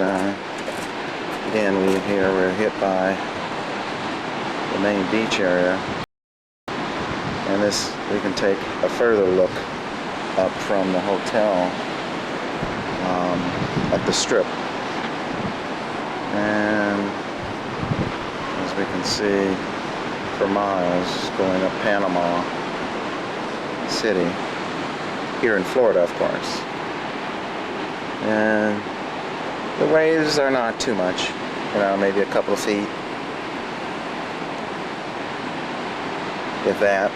And again, we're hit by the main beach area, and this we can take a further look up from the hotel at the strip, and as we can see for miles going up Panama City here in Florida, of course. And the waves are not too much, you know, maybe a couple of feet, if that.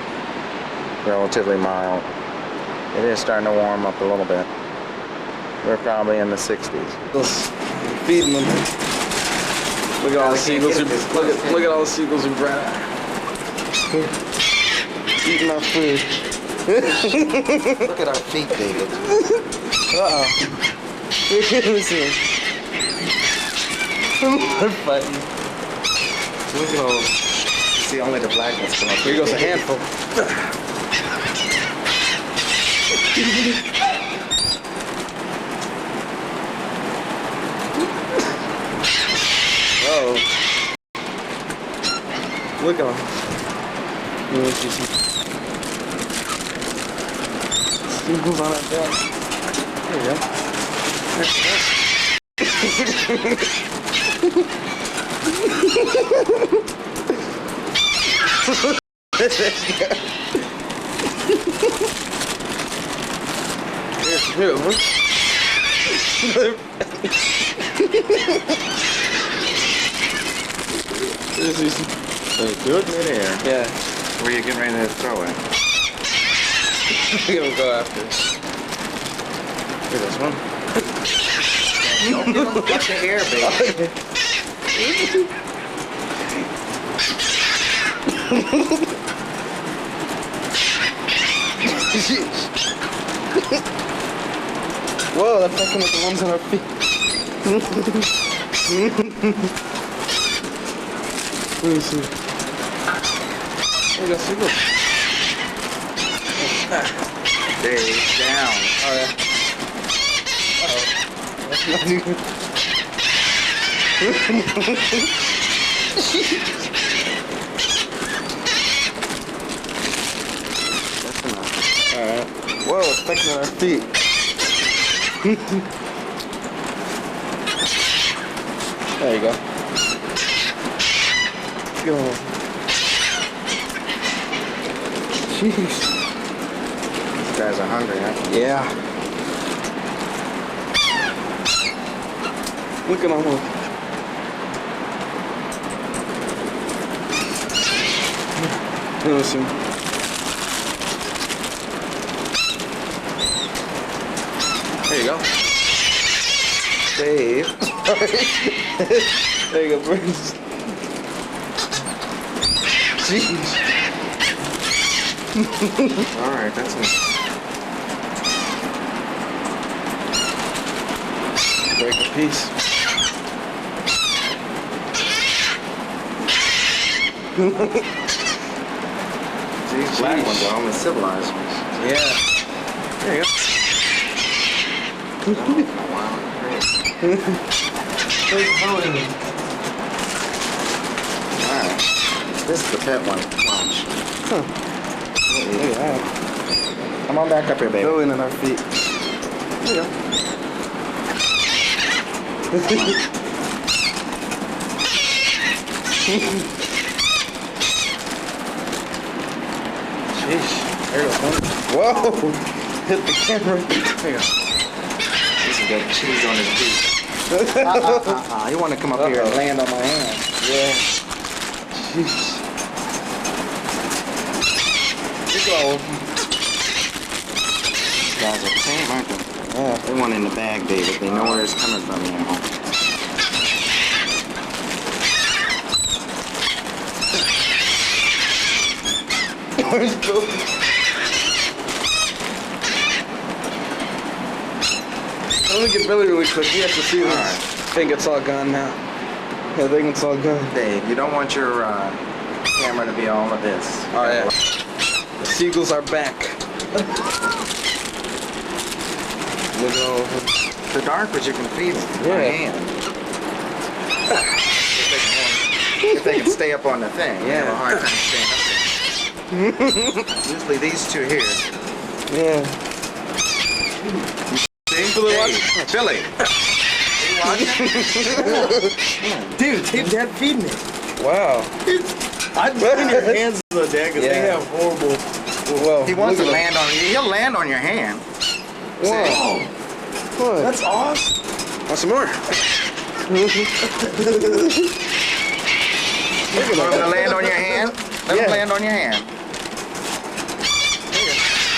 Relatively mild. It is starting to warm up a little bit. We're probably in the 60s. Feeding them. Look at all the seagulls. Look at all the seagulls we brought out. Eating our food. Look at our feet, David. Uh-oh. Listen. They're fighting. Look at all. See, only the black ones come up. Here goes a handful. Oh. Look at them. Let me see some seagulls on our deck. There you go. Here, look. So good midair. Yeah. Where are you getting ready to throw it? We're gonna go after. Here's this one. Don't give him a bunch of air, baby. Whoa, that's fucking with the ones on our feet. Let me see. Oh, we got seagulls. Stay down. Oh, yeah. Uh-oh. That's not good. That's enough. Alright. Whoa, it's pecking at our feet. There you go. Go. Jeez. These guys are hungry, huh? Yeah. Look at them. Listen. There you go. Dave. There you go, Bruce. Jeez. Alright, that's it. Break a piece. These black ones are only civilized ones. Yeah. There you go. Alright. This is the pet one. Watch. Huh. Look at that. Come on back up here, baby. Going in our feet. There you go. Sheesh. There goes one. Whoa! Hit the camera. There you go. This has got cheese on his feet. You want to come up here and land on my hand. Yeah. Jeez. Look at all of them. These guys are tame, aren't they? Yeah. They want in the bag, David. They know where it's coming from, you know. Where's Bill? Let me get Billy really quick. He has to see this. Alright. I think it's all gone now. Yeah, I think it's all gone. Dave, you don't want your camera to be all of this. Oh, yeah. The seagulls are back. Look at all of them. The dark ones you can feed by Yeah. hand. If they can stay up on the thing. They have a hard time staying up there. Usually these two here. Yeah. See? Billy, Hey, watch. Billy. Are you watching? Dude, take Dad feeding it. Wow. I'd put in your hands though, Dad, because they Yeah. have horrible. Well, He wants to look at land on you. He'll land on your hand. him. Wow. What? That's awesome. Want some more? Want him to land on your hand? Let him Yeah. land on your hand.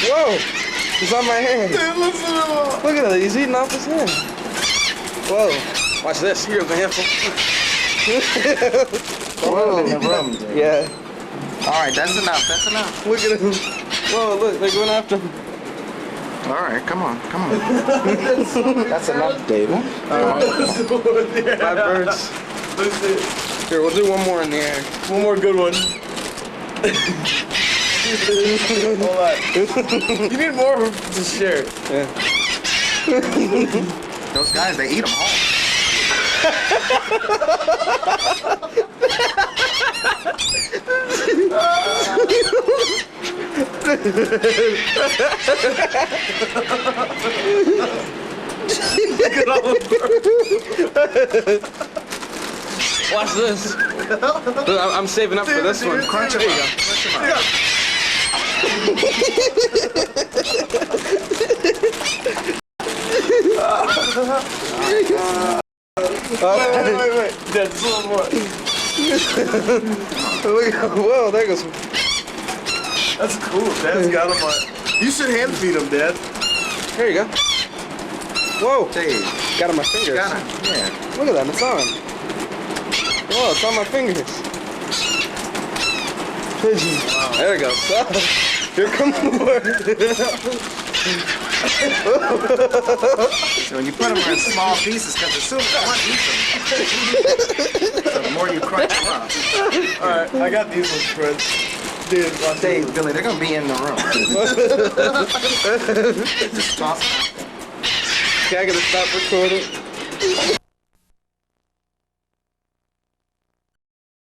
Whoa! It's on my hand. Dude, listen to him. Look at that. He's eating off his hand. Whoa. Watch this. Here's a handful. Whoa. In the room. Yeah. All right, that's enough. That's enough. Look at him. Whoa, look. They're going after him. All right, come on, come on. That's enough, David. 5 birds. Listen. Here, we'll do one more in the air. One more good one. Hold on. You need more to share. Yeah. Those guys, they eat them whole. Watch this. Look, I'm saving up for this one. Crunch them There you up. go. Crunch them up. Wait. Dad, just one more. Look at- Whoa, there goes. That's cool. Dad's got him on. You should hand feed him, Dad. Here you go. Whoa. Dave, Got on my fingers. got him. Yeah. Look at that, it's on. Whoa, it's on my fingers. Pigeon. Wow. There it goes. Here come more. So when you put them in small pieces, because as soon as one eats them, so the more you crunch them up. Alright, I got these ones, friends. Dude, watch Dave, this. Billy, they're going to be in the room. Just toss them out there. Okay, I gotta stop recording.